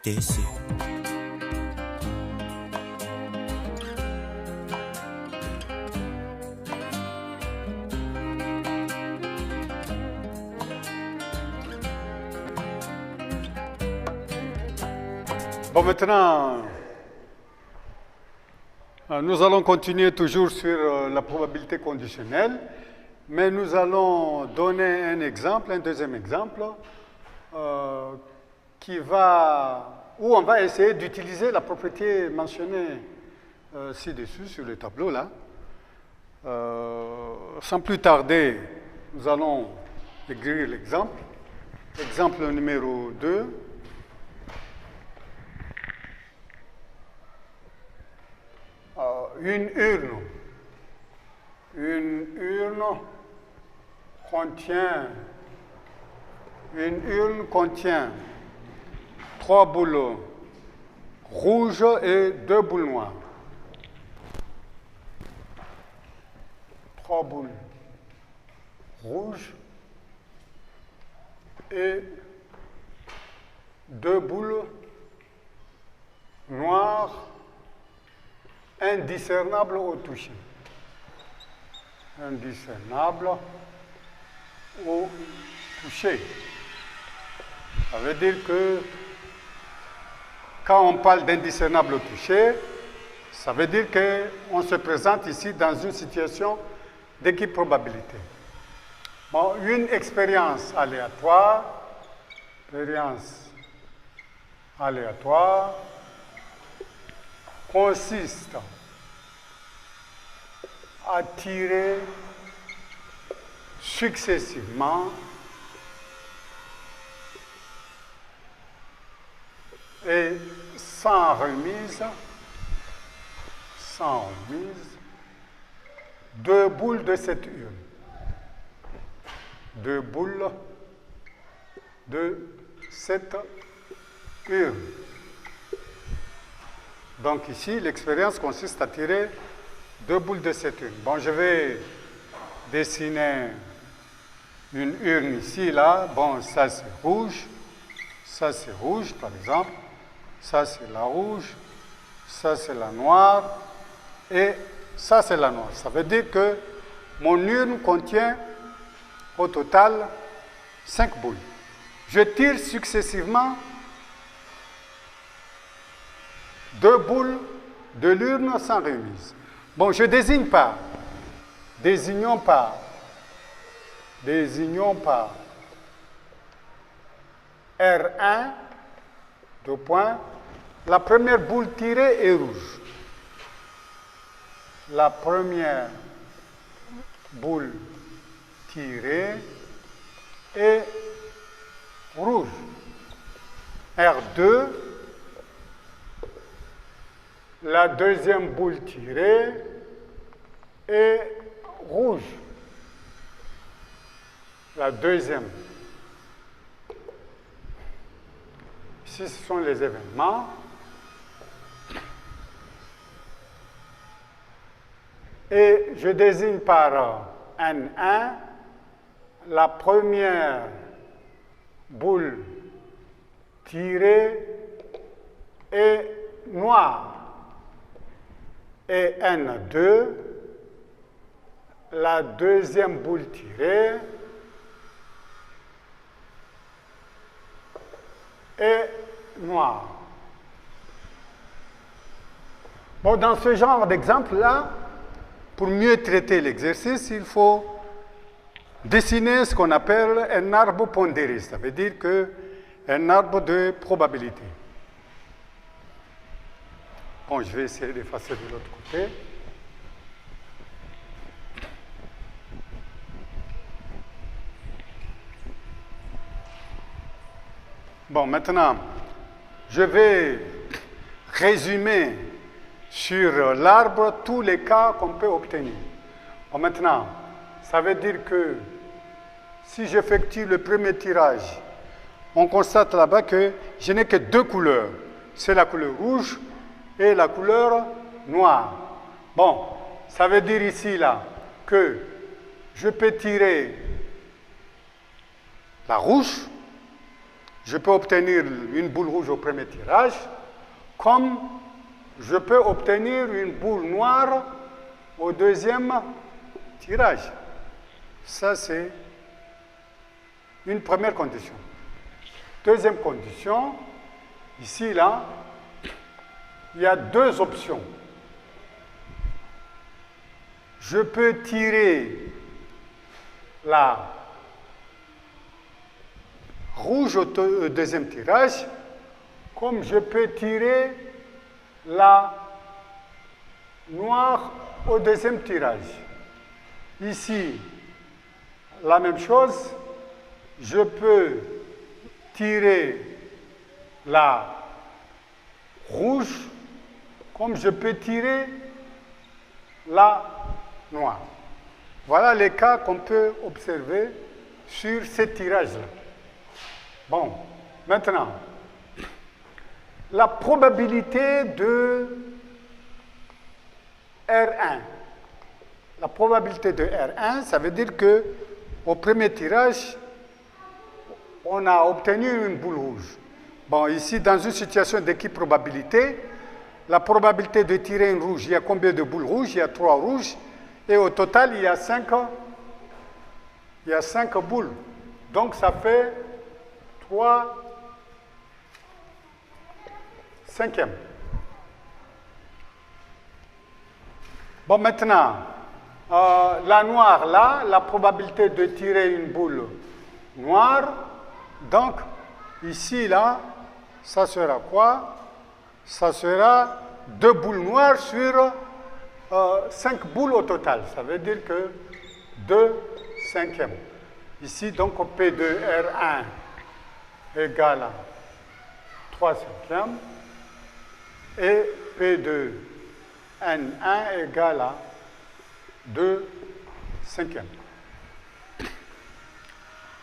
TC. Bon, maintenant, nous allons continuer toujours sur la probabilité conditionnelle, mais nous allons donner un exemple, un deuxième exemple, où on va essayer d'utiliser la propriété mentionnée ci-dessus, sur le tableau là. Sans plus tarder, nous allons écrire l'exemple. Exemple numéro 2. Une urne contient 3 boules rouges et 2 boules noires. 3 boules rouges et 2 boules noires indiscernables au toucher. Indiscernable au toucher. Ça veut dire que quand on parle d'indiscernable au toucher, ça veut dire qu'on se présente ici dans une situation d'équiprobabilité. Bon, une expérience aléatoire consiste à tirer successivement et sans remise 2 boules de cette urne. 2 boules de cette urne. Donc ici, l'expérience consiste à tirer 2 boules de cette urne. Bon, je vais dessiner une urne ici, là. Bon, ça c'est rouge par exemple. Ça c'est la rouge, ça c'est la noire et ça c'est la noire. Ça veut dire que mon urne contient au total 5 boules. Je tire successivement 2 boules de l'urne sans remise. Bon, je désigne par. Désignons par. R1, 2 points. La première boule tirée est rouge. La première boule tirée est rouge. R2, la deuxième boule tirée est rouge. La deuxième. Ici, ce sont les événements. Et je désigne par N1 la première boule tirée est noire. Et N2, la deuxième boule tirée est noire. Bon, dans ce genre d'exemple-là, pour mieux traiter l'exercice, il faut dessiner ce qu'on appelle un arbre pondéré. Ça veut dire un arbre de probabilité. Bon, je vais essayer d'effacer de l'autre côté. Bon, maintenant, je vais résumer sur l'arbre tous les cas qu'on peut obtenir. Bon, maintenant, ça veut dire que si j'effectue le premier tirage, on constate là-bas que je n'ai que 2 couleurs. C'est la couleur rouge et la couleur noire. Bon, ça veut dire ici, là, que je peux tirer la rouge, je peux obtenir une boule rouge au premier tirage, comme je peux obtenir une boule noire au deuxième tirage. Ça, c'est une première condition. Deuxième condition, ici, là, il y a deux options. Je peux tirer la rouge au deuxième tirage, comme je peux tirer la noire au deuxième tirage. Ici, la même chose, je peux tirer la rouge comme je peux tirer la noire. Voilà les cas qu'on peut observer sur ces tirages-là. Bon, maintenant, la probabilité de R1. La probabilité de R1, ça veut dire que au premier tirage, on a obtenu une boule rouge. Bon, ici, dans une situation d'équiprobabilité, la probabilité de tirer une rouge, il y a combien de boules rouges? Il y a 3 rouges. Et au total, il y a 5 boules. Donc, ça fait 3 cinquièmes. Bon, maintenant, la noire, là, la probabilité de tirer une boule noire, donc, ici, là, ça sera quoi? Ça sera 2 boules noires sur 5 boules au total. Ça veut dire que 2 cinquièmes. Ici, donc, P de R1 égale à 3 cinquièmes et P de N1 égale à 2 cinquièmes.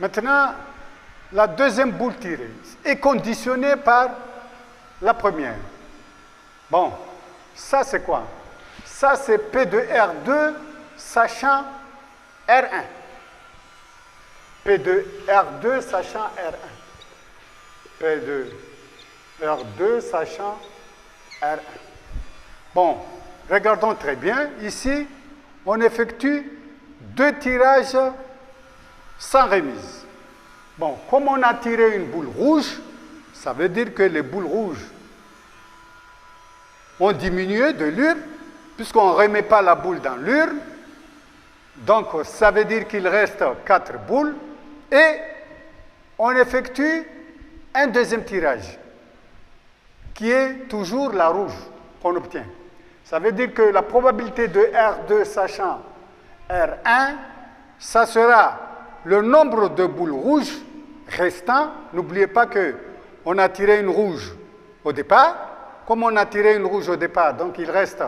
Maintenant, la deuxième boule tirée est conditionnée par la première. Bon, ça c'est quoi? Ça c'est P de R2 sachant R1. P de R2 sachant R1. P de R2 sachant R1. Bon, regardons très bien. Ici, on effectue 2 tirages sans remise. Bon, comme on a tiré une boule rouge, ça veut dire que les boules rouges ont diminué de l'urne, puisqu'on ne remet pas la boule dans l'urne. Donc, ça veut dire qu'il reste 4 boules et on effectue un deuxième tirage, qui est toujours la rouge qu'on obtient. Ça veut dire que la probabilité de R2 sachant R1, ça sera le nombre de boules rouges restant. N'oubliez pas qu'on a tiré une rouge au départ. Comme on a tiré une rouge au départ, donc il reste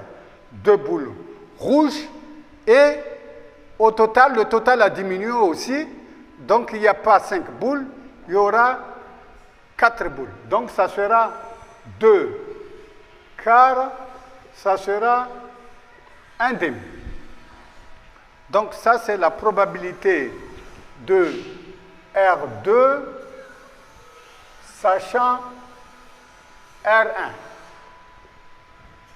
2 boules rouges. Et au total, le total a diminué aussi. Donc il n'y a pas 5 boules, il y aura 4 boules. Donc ça sera 2 quarts, ça sera 1 demi. Donc ça c'est la probabilité de R2 sachant R1.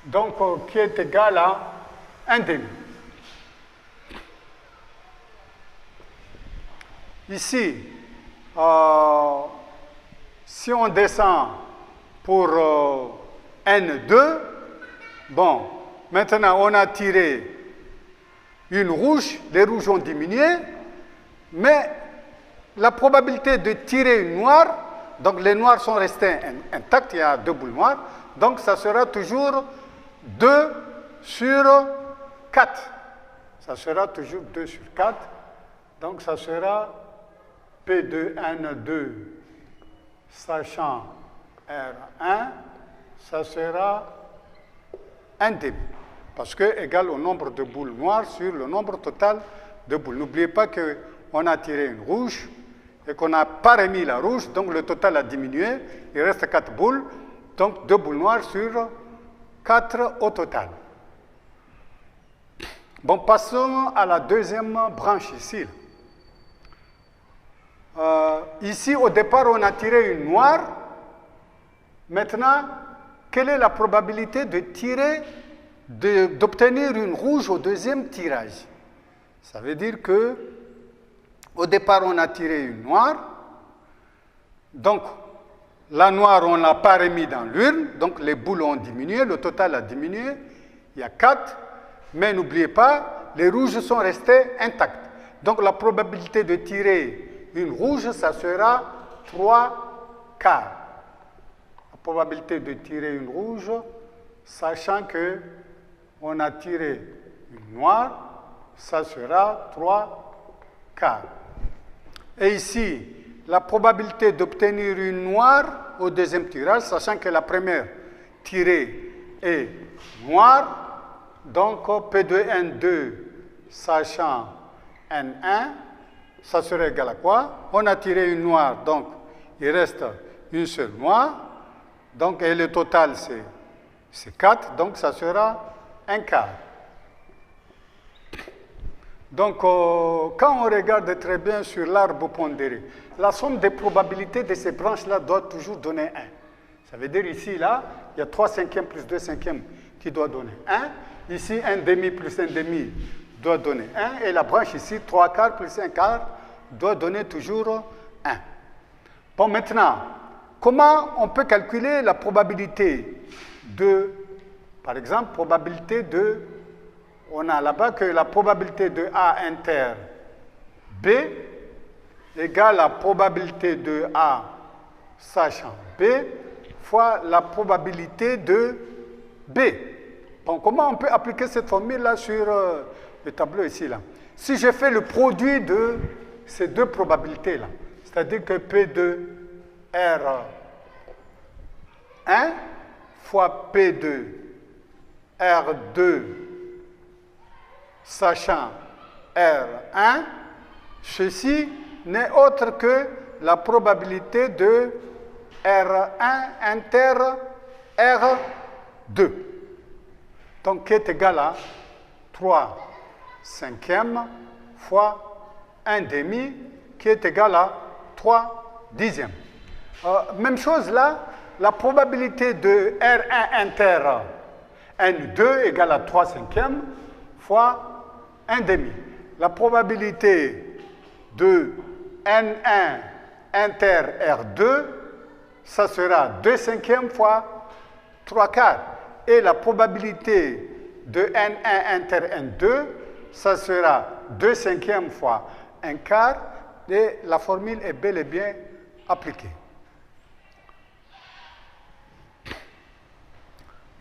Donc qui est égal à 1 demi. Ici, si on descend pour N2, bon, maintenant on a tiré une rouge, les rouges ont diminué, mais la probabilité de tirer une noire, donc les noirs sont restés intacts, il y a 2 boules noires, donc ça sera toujours 2 sur 4. Ça sera toujours 2 sur 4, donc ça sera P de N2 sachant R1, ça sera 1 demi, parce que égal au nombre de boules noires sur le nombre total de boules. N'oubliez pas qu'on a tiré une rouge et qu'on n'a pas remis la rouge, donc le total a diminué, il reste 4 boules, donc 2 boules noires sur 4 au total. Bon, passons à la deuxième branche ici. Ici, au départ, on a tiré une noire. Maintenant, quelle est la probabilité de tirer, d'obtenir une rouge au deuxième tirage? Ça veut dire que au départ, on a tiré une noire. Donc, la noire, on ne l'a pas remis dans l'urne. Donc, les boules ont diminué. Le total a diminué. Il y a 4. Mais n'oubliez pas, les rouges sont restés intacts. Donc, la probabilité de tirer une rouge, ça sera 3 quarts. La probabilité de tirer une rouge, sachant que on a tiré une noire, ça sera 3 quarts. Et ici, la probabilité d'obtenir une noire au deuxième tirage, sachant que la première tirée est noire, donc P2N2, sachant N1, ça serait égal à quoi? On a tiré une noire, donc il reste une seule noire, donc et le total c'est 4, donc ça sera 1 quart. Donc, quand on regarde très bien sur l'arbre pondéré, la somme des probabilités de ces branches-là doit toujours donner 1. Ça veut dire ici, là, il y a 3 cinquièmes plus 2 cinquièmes qui doit donner 1. Ici, 1 demi plus 1 demi doit donner 1. Et la branche ici, 3 quarts plus 1 quart, doit donner toujours 1. Bon, maintenant, comment on peut calculer la probabilité de, par exemple, probabilité de... On a là-bas que la probabilité de A inter B égale la probabilité de A sachant B fois la probabilité de B. Bon, comment on peut appliquer cette formule-là sur le tableau ici, là? Si je fais le produit de ces deux probabilités-là, c'est-à-dire que P de R1 fois P de R2 sachant R1, ceci n'est autre que la probabilité de R1 inter R2. Donc, qui est égal à 3 cinquièmes fois 1 demi, qui est égal à 3 dixièmes. Même chose là, la probabilité de R1 inter N2 égale à 3 cinquièmes fois 1 demi. La probabilité de N1 inter R2, ça sera 2 cinquièmes fois 3 quarts. Et la probabilité de N1 inter N2, ça sera 2 cinquièmes fois 1 quart. Et la formule est bel et bien appliquée.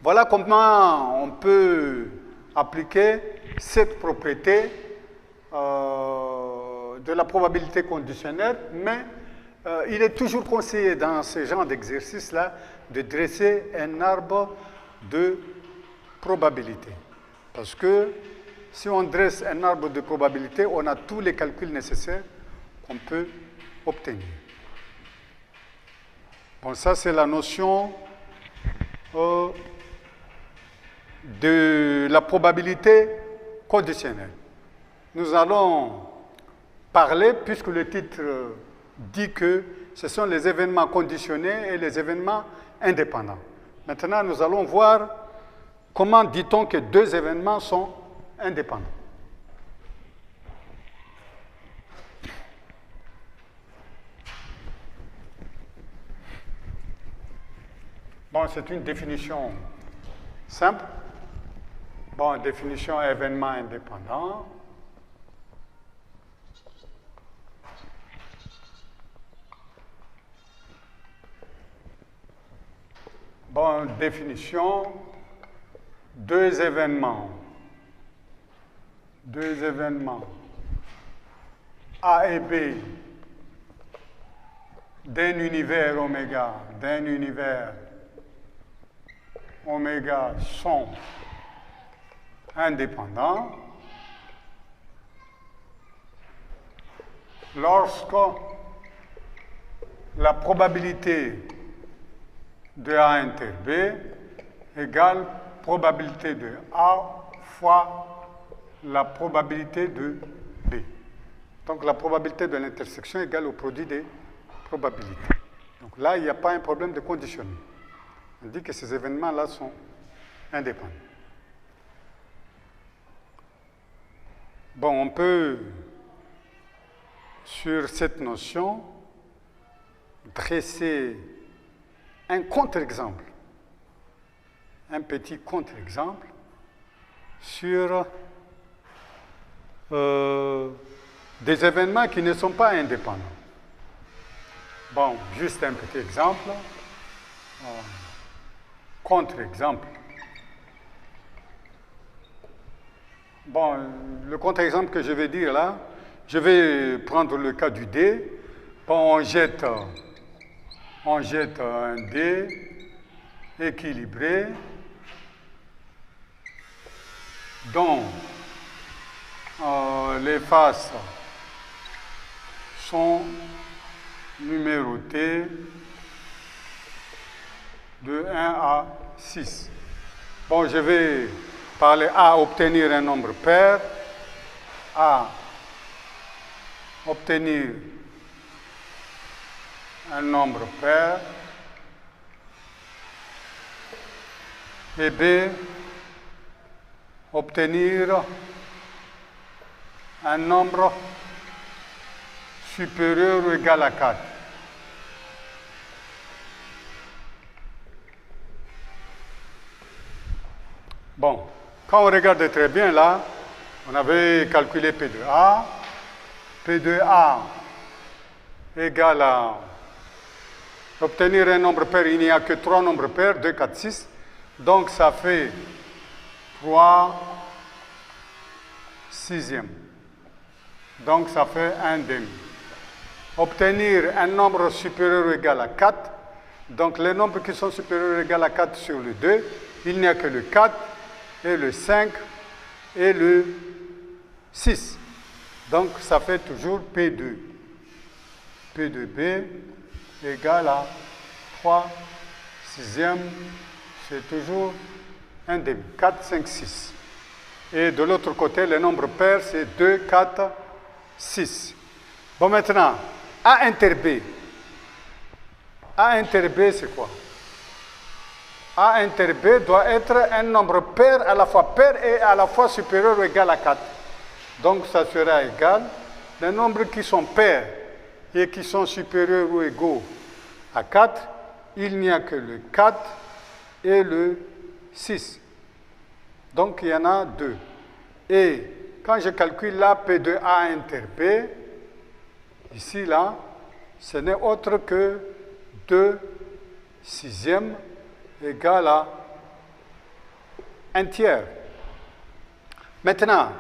Voilà comment on peut appliquer cette propriété de la probabilité conditionnelle, mais il est toujours conseillé dans ce genre d'exercice-là de dresser un arbre de probabilité. Parce que si on dresse un arbre de probabilité, on a tous les calculs nécessaires qu'on peut obtenir. Bon, ça c'est la notion de la probabilité conditionnelle. Nous allons parler, puisque le titre dit que ce sont les événements conditionnés et les événements indépendants. Maintenant, nous allons voir comment dit-on que deux événements sont indépendants. Bon, c'est une définition simple. Bon, définition événement indépendant. Bon, définition, deux événements A et B d'un univers oméga sont indépendants lorsque la probabilité de A inter B égale probabilité de A fois la probabilité de B. Donc la probabilité de l'intersection est égale au produit des probabilités. Donc là, il n'y a pas un problème de conditionnement. On dit que ces événements-là sont indépendants. Bon, on peut, sur cette notion, dresser un contre-exemple, un petit contre-exemple sur des événements qui ne sont pas indépendants. Bon, juste un petit exemple, contre-exemple. Bon, le contre-exemple que je vais dire là, je vais prendre le cas du dé. Bon, on jette un dé équilibré dont les faces sont numérotées de 1 à 6. Bon, je vais parler à obtenir un nombre pair, à obtenir un nombre pair, et B, obtenir un nombre supérieur ou égal à 4. Bon, quand on regarde très bien là, on avait calculé P de A. P de A égale à obtenir un nombre pair, il n'y a que 3 nombres pairs, 2, 4, 6. Donc ça fait 3 sixièmes. Donc ça fait 1 demi. Obtenir un nombre supérieur ou égal à 4. Donc les nombres qui sont supérieurs ou égal à 4 sur le 2, il n'y a que le 4 et le 5 et le 6. Donc ça fait toujours P2. P de B égale à 3 sixièmes, c'est toujours 1 demi. 4, 5, 6. Et de l'autre côté, le nombre pair, c'est 2, 4, 6. Bon, maintenant, A inter B. A inter B, c'est quoi? A inter B doit être un nombre pair, à la fois pair et à la fois supérieur ou égal à 4. Donc, ça sera égal. Les nombres qui sont pairs et qui sont supérieurs ou égaux à 4, il n'y a que le 4 et le 6. Donc, il y en a 2. Et quand je calcule là, P de A inter B, ici, là, ce n'est autre que 2 sixièmes égale à 1 tiers. Maintenant,